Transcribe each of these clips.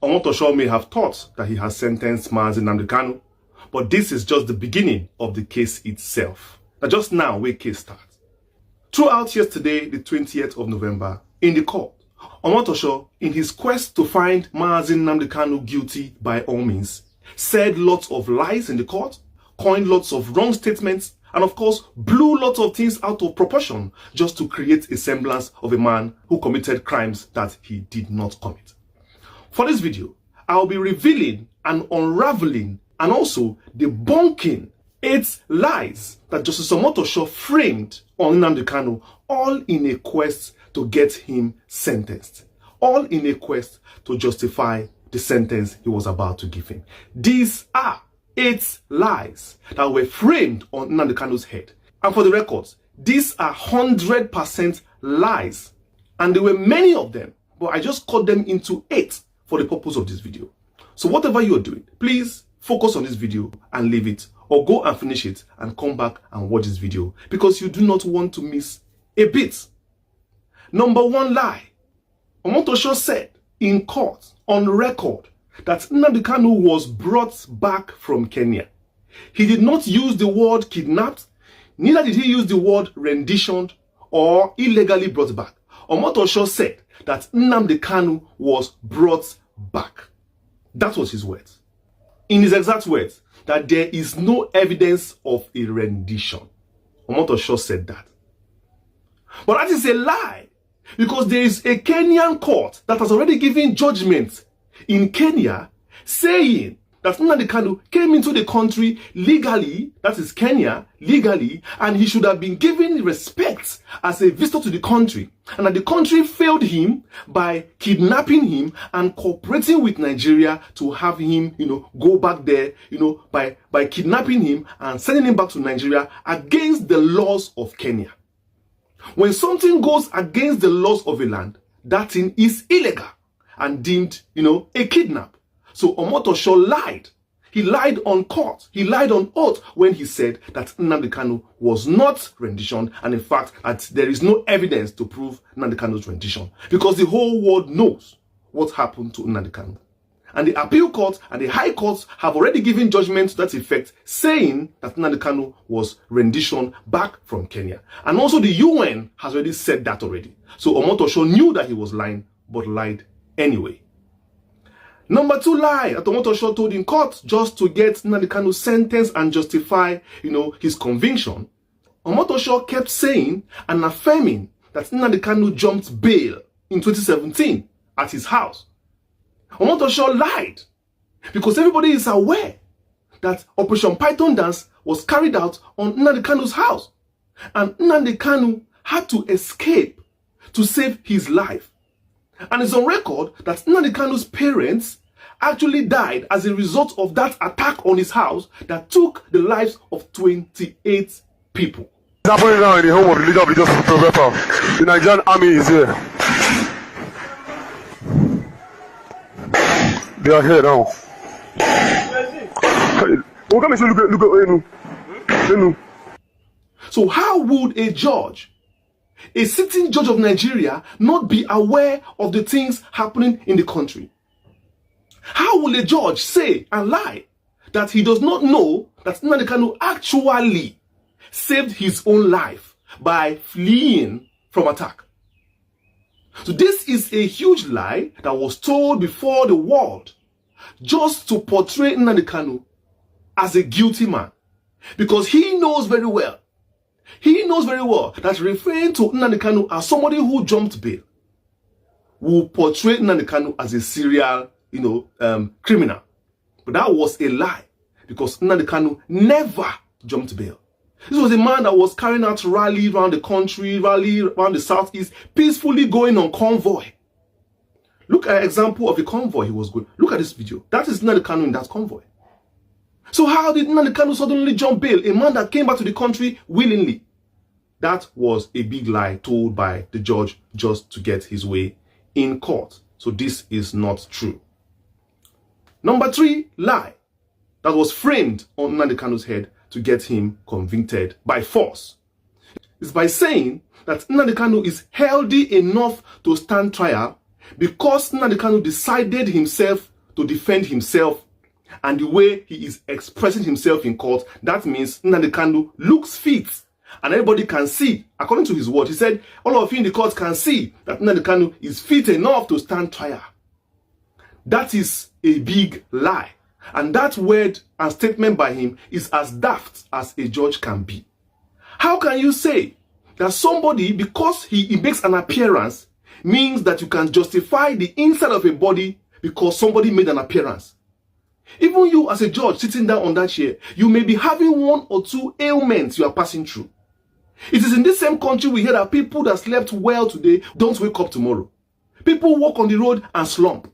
Omotosho may have thought that he has sentenced Mazi Nnamdi Kanu, but this is just the beginning of the case itself. Now, just now, where case starts. Throughout yesterday, the 20th of November, in the court, Omotosho, in his quest to find Mazi Nnamdi Kanu guilty by all means, said lots of lies in the court, coined lots of wrong statements, and of course, blew lots of things out of proportion just to create a semblance of a man who committed crimes that he did not commit. For this video, I'll be revealing and unraveling and also debunking 8 lies that Justice Omotosho framed on Nnamdi Kanu, all in a quest to get him sentenced, all in a quest to justify the sentence he was about to give him. These are 8 lies that were framed on Nnamdi Kanu's head. And for the records, these are 100% lies. And there were many of them, but I just cut them into 8 for the purpose of this video. So whatever you're doing, please focus on this video and leave it, or go and finish it and come back and watch this video, because you do not want to miss a bit. Number 1 lie. Omotosho said in court, on record, that Nnamdi Kanu was brought back from Kenya. He did not use the word kidnapped, neither did he use the word renditioned or illegally brought back. Omotosho said that Nnamdi Kanu was brought back. That was his words. In his exact words, that there is no evidence of a rendition. Omotosho said that. But that is a lie, because there is a Kenyan court that has already given judgment in Kenya saying that Nnamdi Kanu came into the country legally, that is Kenya, legally, and he should have been given respect as a visitor to the country, and that the country failed him by kidnapping him and cooperating with Nigeria to have him, go back there, by kidnapping him and sending him back to Nigeria against the laws of Kenya. When something goes against the laws of a land, that thing is illegal and deemed, a kidnap. So Omotosho lied. He lied on court. He lied on oath when he said that Nnamdi Kanu was not rendition, and in fact that there is no evidence to prove Nnamdi Kanu's rendition, because the whole world knows what happened to Nnamdi Kanu. And the appeal court and the high courts have already given judgment to that effect, saying that Nnamdi Kanu was rendition back from Kenya. And also the UN has already said that already. So Omotosho knew that he was lying, but lied anyway. Number 2 lie that Omotosho told in court just to get Nnamdi Kanu sentenced and justify, his conviction. Omotosho kept saying and affirming that Nnamdi Kanu jumped bail in 2017 at his house. Omotosho lied, because everybody is aware that Operation Python Dance was carried out on Nnamdi Kanu's house, and Nnamdi Kanu had to escape to save his life. And it's on record that Nnamdi Kanu's parents actually died as a result of that attack on his house that took the lives of 28 people. It's happening now in the home of the leader of the Justice Professor. The Nigerian army is here. They are here now. So how would a judge, a sitting judge of Nigeria, not be aware of the things happening in the country? How will a judge say and lie that he does not know that Nnamdi Kanu actually saved his own life by fleeing from attack? So this is a huge lie that was told before the world just to portray Nnamdi Kanu as a guilty man, because he knows very well that referring to Nnamdi Kanu as somebody who jumped bail will portray Nnamdi Kanu as a serial, criminal. But that was a lie, because Nnamdi Kanu never jumped bail. This was a man that was carrying out rally around the country, rally around the southeast, peacefully going on convoy. Look at an example of a convoy he was going. Look at this video. That is Nnamdi Kanu in that convoy. So how did Nnamdi Kanu suddenly jump bail? A man that came back to the country willingly. That was a big lie told by the judge just to get his way in court. So this is not true. Number 3 lie that was framed on Nnamdi Kanu's head to get him convicted by force is by saying that Nnamdi Kanu is healthy enough to stand trial because Nnamdi Kanu decided himself to defend himself and the way he is expressing himself in court, that means Nnamdi Kanu looks fit. And everybody can see, according to his word, he said, all of you in the court can see that Nnamdi Kanu is fit enough to stand trial. That is a big lie. And that word and statement by him is as daft as a judge can be. How can you say that somebody, because he makes an appearance, means that you can justify the inside of a body because somebody made an appearance? Even you as a judge sitting down on that chair, you may be having one or two ailments you are passing through. It is in this same country we hear that people that slept well today don't wake up tomorrow. People walk on the road and slump.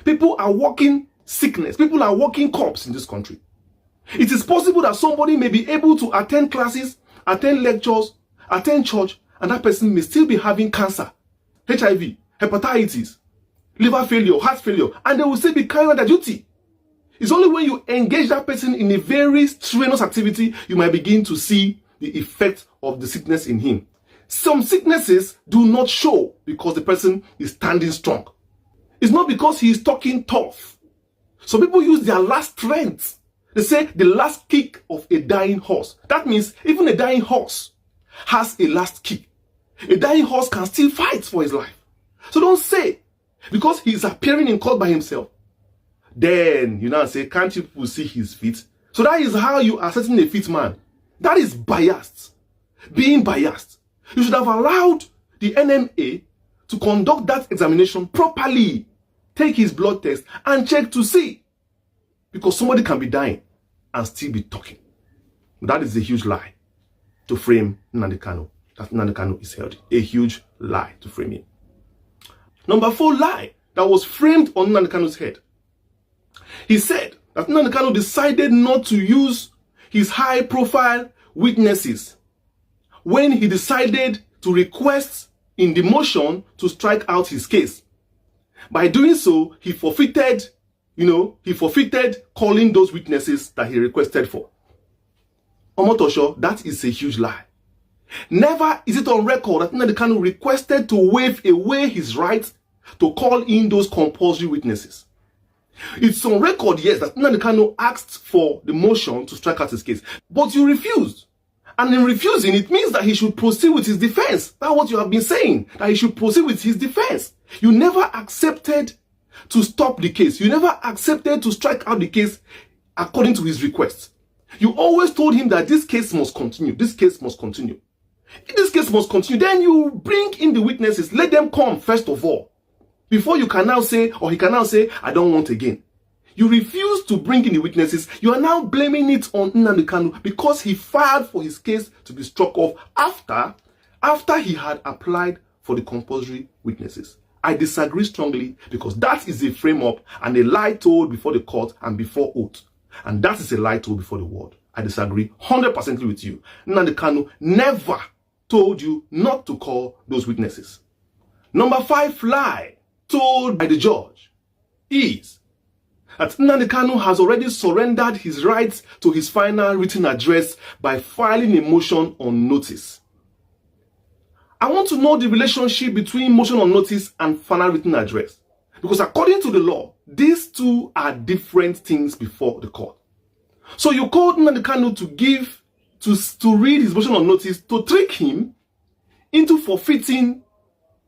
People are walking sickness. People are walking corpse in this country. It is possible that somebody may be able to attend classes, attend lectures, attend church, and that person may still be having cancer, HIV, hepatitis, liver failure, heart failure, and they will still be carrying out their duty. It's only when you engage that person in a very strenuous activity, you might begin to see the effect of the sickness in him. Some sicknesses do not show because the person is standing strong. It's not because he is talking tough. Some people use their last strength. They say the last kick of a dying horse. That means even a dying horse has a last kick. A dying horse can still fight for his life. So don't say, because he is appearing in court by himself, then you now say, can't you people see his feet? So that is how you are setting a fit man. That is biased. Being biased. You should have allowed the NMA to conduct that examination properly. Take his blood test and check to see. Because somebody can be dying and still be talking. That is a huge lie to frame Nnamdi Kanu. That Nnamdi Kanu is healthy. A huge lie to frame him. Number 4 lie that was framed on Nnamdi Kanu's head. He said that Nnamdi Kanu decided not to use his high-profile witnesses when he decided to request in the motion to strike out his case. By doing so, he forfeited calling those witnesses that he requested for. Omotosho, that is a huge lie. Never is it on record that Nnamdi Kanu requested to waive away his right to call in those compulsory witnesses. It's on record, yes, that Nnamdi Kanu asked for the motion to strike out his case, but you refused. And in refusing, it means that he should proceed with his defense. That's what you have been saying, that he should proceed with his defense. You never accepted to stop the case. You never accepted to strike out the case according to his request. You always told him that this case must continue. This case must continue. If this case must continue, then you bring in the witnesses. Let them come first of all. Before you can now say, or he can now say, I don't want again. You refuse to bring in the witnesses. You are now blaming it on Nnamdi Kanu because he filed for his case to be struck off after he had applied for the compulsory witnesses. I disagree strongly because that is a frame-up and a lie told before the court and before oath. And that is a lie told before the world. I disagree 100% with you. Nnamdi Kanu never told you not to call those witnesses. Number 5 lie told by the judge is that Nnamdi Kanu has already surrendered his rights to his final written address by filing a motion on notice. I want to know the relationship between motion on notice and final written address, because according to the law, these two are different things before the court. So you called Nnamdi Kanu to read his motion on notice to trick him into forfeiting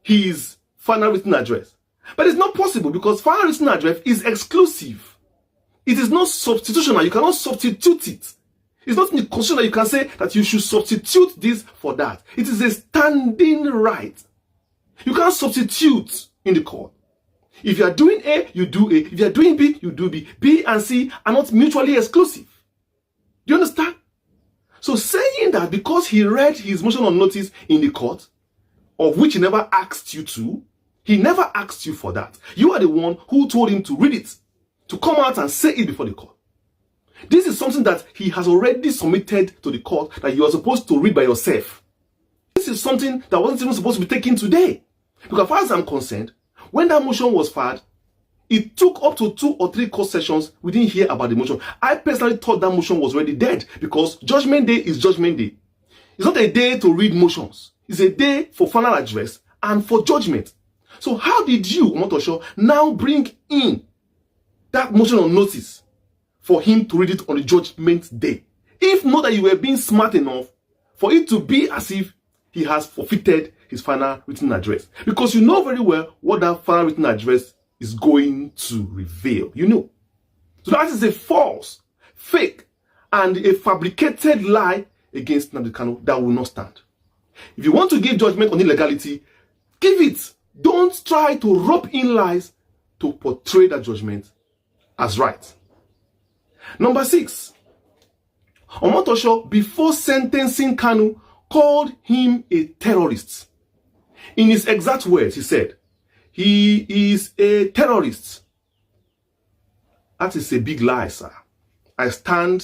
his final written address. But it's not possible because final written address is exclusive. It is not substitutional. You cannot substitute it. It's not in the constitution that you can say that you should substitute this for that. It is a standing right. You can't substitute in the court. If you are doing A, you do A. If you are doing B, you do B. B and C are not mutually exclusive. Do you understand? So saying that because he read his motion on notice in the court, of which he never asked you to, he never asked you for that. You are the one who told him to read it, to come out and say it before the court. This is something that he has already submitted to the court that you are supposed to read by yourself. This is something that wasn't even supposed to be taken today. Because as far as I'm concerned, when that motion was filed, it took up to 2 or 3 court sessions. We didn't hear about the motion. I personally thought that motion was already dead because Judgment Day is Judgment Day. It's not a day to read motions. It's a day for final address and for judgment. So how did you, Omotosho, now bring in that motion on notice for him to read it on the judgment day. If not that you were being smart enough for it to be as if he has forfeited his final written address. Because you know very well what that final written address is going to reveal. You know. So that is a false, fake, and a fabricated lie against Nnamdi Kanu that will not stand. If you want to give judgment on illegality, give it. Don't try to rope in lies to portray that judgment as right. Number 6. Omotosho, before sentencing Kanu, called him a terrorist. In his exact words, he said, he is a terrorist. That is a big lie, sir. I stand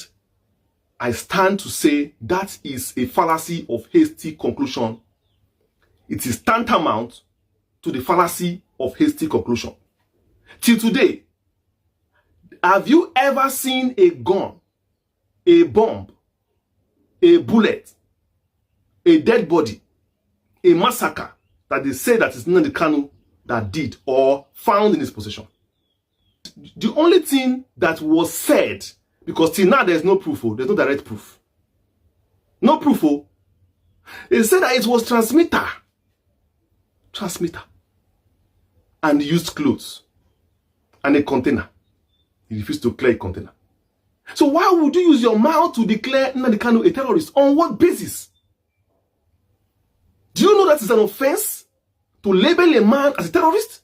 to say that is a fallacy of hasty conclusion. It is tantamount to the fallacy of hasty conclusion. Till today, have you ever seen a gun, a bomb, a bullet, a dead body, a massacre that they say that it's Nnamdi Kanu that did or found in his possession? The only thing that was said, because till now there's no proof, there's no direct proof. No proof. They said that it was transmitter, and used clothes, and a container. He refused to clear a container. So why would you use your mouth to declare Nnamdi Kanu a terrorist? On what basis? Do you know that it's an offense to label a man as a terrorist?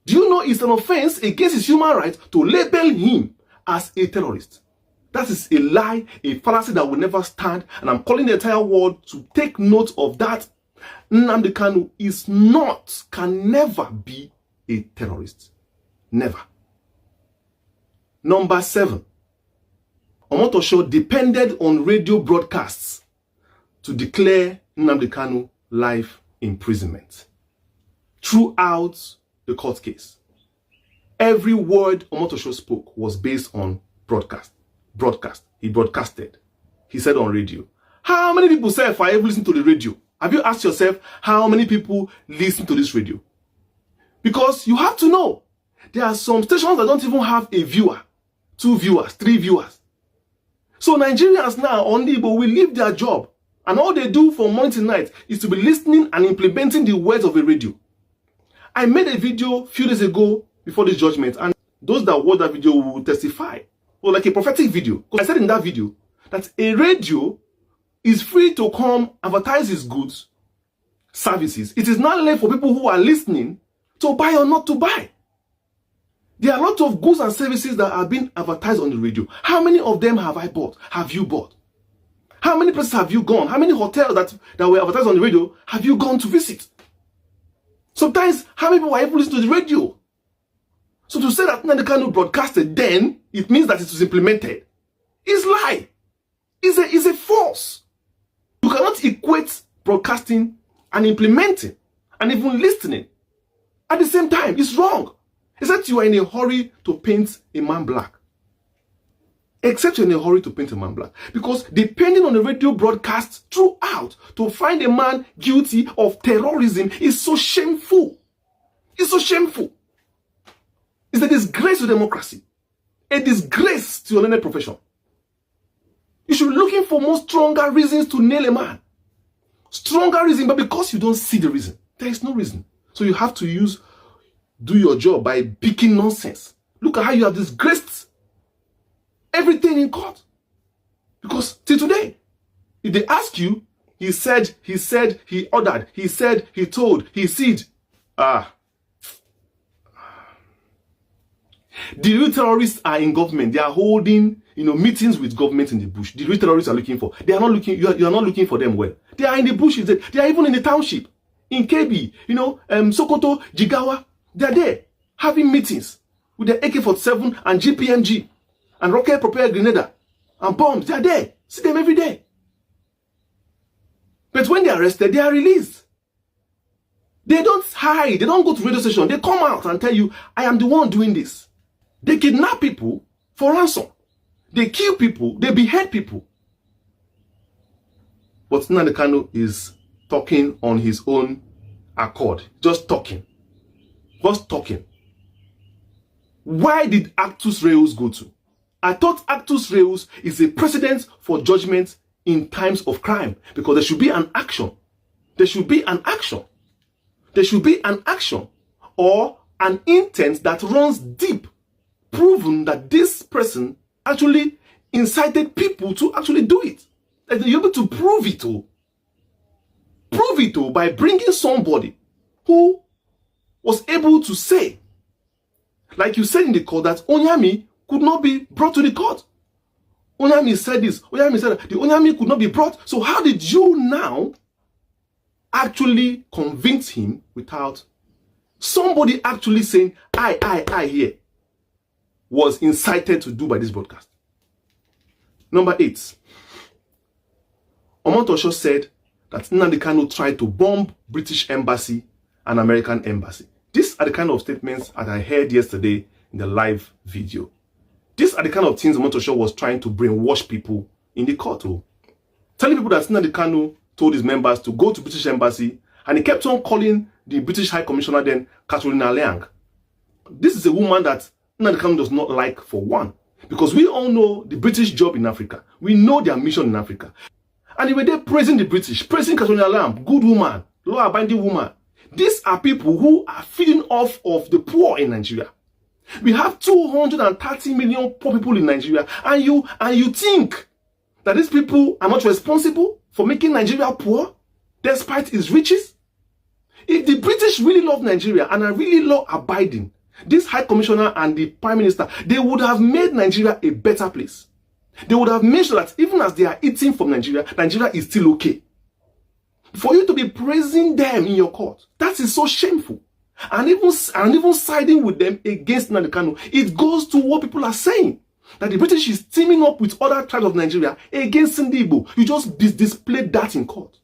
Do you know it's an offense against his human rights to label him as a terrorist? That is a lie, a fallacy that will never stand. And I'm calling the entire world to take note of that. Nnamdi Kanu is not, can never be a terrorist. Never. Number 7. Omotosho depended on radio broadcasts to declare Nnamdi Kanu life imprisonment throughout the court case. Every word Omotosho spoke was based on broadcast. He broadcasted. He said on radio. How many people say if I ever listen to the radio? Have you asked yourself how many people listen to this radio? Because you have to know, there are some stations that don't even have a viewer, 2 viewers, 3 viewers. So Nigerians now on Igbo will leave their job, and all they do from morning to night is to be listening and implementing the words of a radio. I made a video a few days ago before this judgment, and those that watch that video will testify. Well, like a prophetic video. Because I said in that video that a radio is free to come advertise its goods, services. It is not left for people who are listening to buy or not to buy. There are a lot of goods and services that are being advertised on the radio. How many of them have I bought? Have you bought? How many places have you gone? How many hotels that were advertised on the radio have you gone to visit? Sometimes, how many people are able to listen to the radio? So to say that Nnamdi Kanu broadcasted then, it means that it was implemented. It's lie. It's a false. You cannot equate broadcasting and implementing and even listening at the same time. It's wrong. Except you are in a hurry to paint a man black. Except you're in a hurry to paint a man black. Because depending on the radio broadcast throughout, to find a man guilty of terrorism is so shameful. It's so shameful. It's a disgrace to democracy. A disgrace to your learned profession. You should be looking for more stronger reasons to nail a man. Stronger reason, but because you don't see the reason, there is no reason. So you have to do your job by picking nonsense. Look at how you have disgraced everything in court. Because till today, if they ask you, he said, he ordered, he said, he told, he said, the real terrorists are in government. They are holding, meetings with government in the bush. The real terrorists are looking for. They are not looking. You are not looking for them well. They are in the bush. They are even in the township, in KB, Sokoto, Jigawa. They are there having meetings with the AK-47 and GPMG and rocket-propelled grenade and bombs. They are there. See them every day. But when they are arrested, they are released. They don't hide. They don't go to radio station. They come out and tell you, I am the one doing this. They kidnap people for ransom. They kill people. They behead people. But Nnamdi Kanu is talking on his own accord. Just talking. Just talking. Where did Actus Reus go to? I thought Actus Reus is a precedent for judgment in times of crime, because there should be an action. There should be an action. There should be an action or an intent that runs deep, proven that this person actually incited people to actually do it. That they're able to prove it all. Prove it all by bringing somebody who was able to say, like you said in the court, that Onyami could not be brought to the court. Onyami said this, Onyami said that the Onyami could not be brought. So how did you now actually convince him without somebody actually saying, I here, was incited to do by this broadcast? Number 8. Omotosho said that Nnamdi Kanu tried to bomb British embassy and American embassy. These are the kind of statements that I heard yesterday in the live video. These are the kind of things Omotosho was trying to brainwash people in the court. Telling people that Nnamdi Kanu told his members to go to British embassy, and he kept on calling the British High Commissioner then Catriona Laing. This is a woman that Nnamdi Kanu does not like, for one, because we all know the British job in Africa. We know their mission in Africa. And they were there praising the British, praising Catriona Laing, good woman, law-abiding woman. These are people who are feeding off of the poor in Nigeria. We have 230 million poor people in Nigeria, and you think that these people are not responsible for making Nigeria poor despite its riches? If the British really love Nigeria and are really law-abiding, this High Commissioner and the Prime Minister, they would have made Nigeria a better place. They would have made sure that even as they are eating from Nigeria, Nigeria is still okay. For you to be praising them in your court, that is so shameful. And even siding with them against Nnamdi Kanu, it goes to what people are saying, that the British is teaming up with other tribes of Nigeria against Sunday Igbo. You just displayed that in court.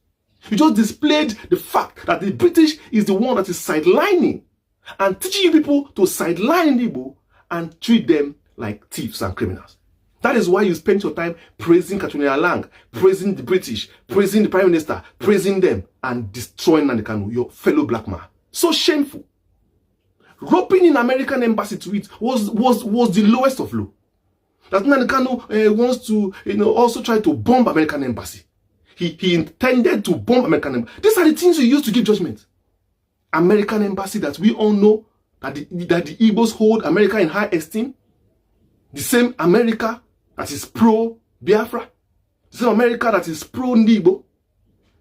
You just displayed the fact that the British is the one that is sidelining and teaching you people to sideline Igbo and treat them like thieves and criminals. That is why you spend your time praising Catriona Laing, praising the British, praising the Prime Minister, praising them, and destroying Nnamdi Kanu, your fellow black man. So shameful. Roping in American embassy to it was the lowest of low. That Nnamdi Kanu wants to also try to bomb American embassy. He intended to bomb American embassy. These are the things you use to give judgment. American embassy that we all know that the Igbos hold America in high esteem. The same America that is pro-Biafra. The same America that is pro-Igbo.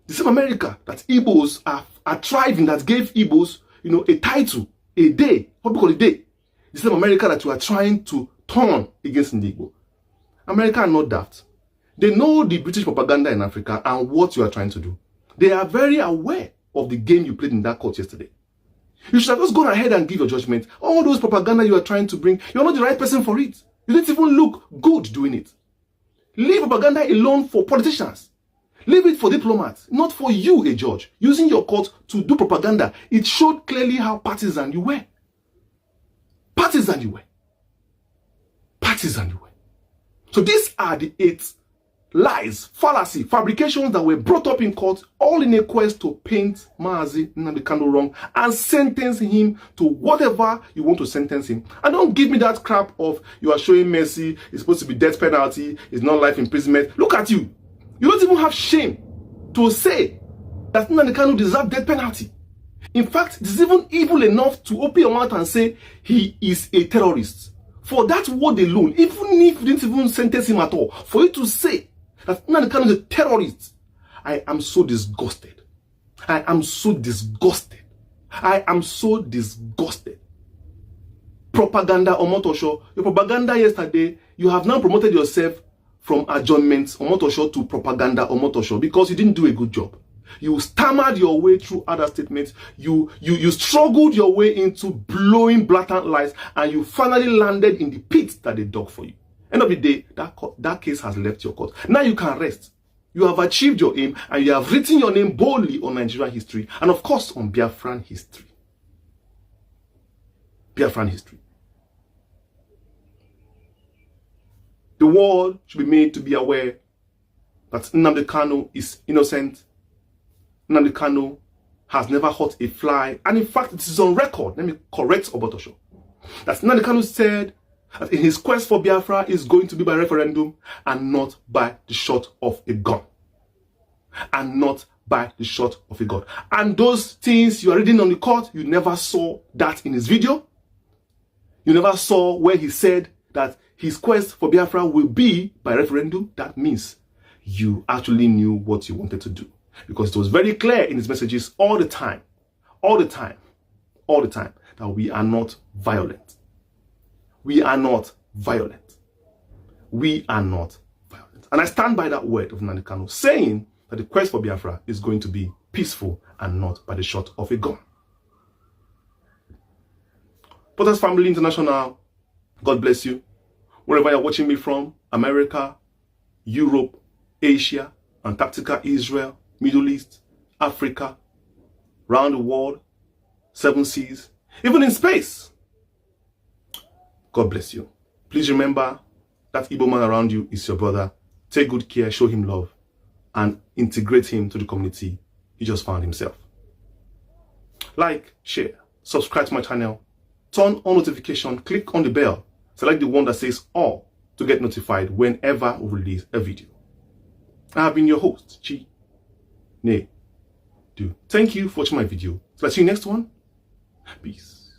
The same America that Igbos are thriving, that gave Igbos, a title, a day, what we call a day. The same America that you are trying to turn against Igbo. America are not daft. They know the British propaganda in Africa and what you are trying to do. They are very aware of the game you played in that court yesterday. You should have just gone ahead and give your judgment. All those propaganda you are trying to bring, you're not the right person for it. You don't even look good doing it. Leave propaganda alone for politicians. Leave it for diplomats, not for you, a judge. Using your court to do propaganda, it showed clearly how partisan you were. Partisan you were. Partisan you were. So these are the 8 lies, fallacy, fabrications that were brought up in court, all in a quest to paint Mazi Nnamdi Kanu wrong and sentence him to whatever you want to sentence him. And don't give me that crap of you are showing mercy, it's supposed to be death penalty, it's not life imprisonment. Look at you. You don't even have shame to say that Nnamdi Kanu deserves death penalty. In fact, it is even evil enough to open your mouth and say he is a terrorist. For that word alone, even if you didn't even sentence him at all, for you to say that Nnamdi Kanu is a terrorist, I am so disgusted. I am so disgusted. I am so disgusted. Propaganda Omotosho, your propaganda yesterday, you have now promoted yourself from adjournment Omotosho to propaganda Omotosho because you didn't do a good job. You stammered your way through other statements. You struggled your way into blowing blatant lies, and you finally landed in the pit that they dug for you. End of the day, that case has left your court. Now you can rest. You have achieved your aim, and you have written your name boldly on Nigerian history, and of course on Biafran history. Biafran history. The world should be made to be aware that Nnamdi Kanu is innocent. Nnamdi Kanu has never hurt a fly. And in fact, it is on record. Let me correct Omotosho. That Nnamdi Kanu said that in his quest for Biafra is going to be by referendum and not by the shot of a gun. And not by the shot of a gun. And those things you are reading on the court, you never saw that in his video. You never saw where he said that his quest for Biafra will be by referendum. That means you actually knew what you wanted to do. Because it was very clear in his messages all the time, that we are not violent. We are not violent. We are not violent. And I stand by that word of Nnamdi Kanu, saying that the quest for Biafra is going to be peaceful and not by the shot of a gun. Potters Family International, God bless you. Wherever you're watching me from, America, Europe, Asia, Antarctica, Israel, Middle East, Africa, around the world, 7 seas, even in space. God bless you. Please remember that Igbo man around you is your brother. Take good care, show him love, and integrate him to the community he just found himself. Like, share, subscribe to my channel, turn on notification, click on the bell, select the one that says all to get notified whenever we release a video. I have been your host, Chi Ne Do. Thank you for watching my video. So I'll see you next one. Peace.